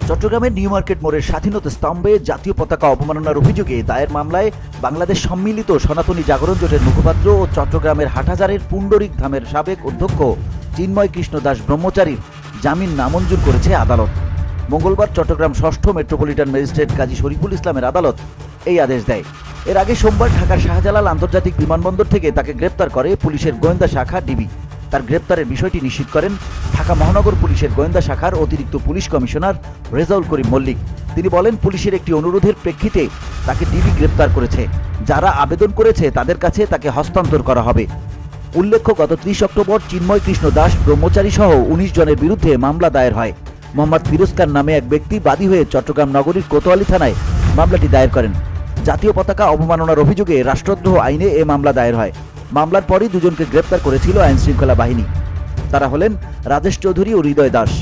চট্টগ্রামের new market মোড়ের স্বাধীনতা স্তম্ভে জাতীয় পতাকা অবমাননার অভিযোগে দায়ের মামলায় বাংলাদেশ সম্মিলিত সনাতনী জাগরণ জোটের মুখপাত্র ও চট্টগ্রামের হাটহাজারের পুণ্ডরিক ধামের সাবেক অধ্যক্ষ চিন্ময় কৃষ্ণ দাস ব্রহ্মচারীর জামিন নামঞ্জুর করেছে আদালত। মঙ্গলবার চট্টগ্রাম ৬ষ্ঠ মেট্রোপলিটন ম্যাজিস্ট্রেট কাজী শরীফুল ইসলামের আদালত এই আদেশ দেয়। এর আগে সোমবার ঢাকার শাহজালাল আন্তর্জাতিক বিমানবন্দর থেকে তাকে গ্রেপ্তার করে পুলিশের গোয়েন্দা শাখা ডিবি। তার গ্রেপ্তারের বিষয়টি নিশ্চিত করেন ঢাকা মহানগর পুলিশের গোয়েন্দা শাখার অতিরিক্ত পুলিশ কমিশনার রেজাউল করিম মল্লিক। তিনি বলেন, পুলিশের একটি অনুরোধের প্রেক্ষিতে তাকে ডিবি গ্রেপ্তার করেছে। যারা আবেদন করেছে তাদের কাছে তাকে হস্তান্তর করা হবে। উল্লেখ্য, গত ৩০ অক্টোবর চিন্ময় কৃষ্ণ দাস ব্রহ্মচারী সহ ১৯ জনের বিরুদ্ধে মামলা দায়ের হয়। মোহাম্মদ ফিরোজ খান নামে এক ব্যক্তি বাদী হয়ে চট্টগ্রাম নগরীর কোতোয়ালি থানায় মামলাটি দায়ের করেন। জাতীয় পতাকা অবমাননার অভিযোগে রাষ্ট্রদ্রোহ আইনে এ মামলা দায়ের হয়। মামলার পরই দুজনকে গ্রেপ্তার করেছিল আইনশৃঙ্খলা বাহিনী। তারা হলেন রাজেশ চৌধুরী ও হৃদয় দাস।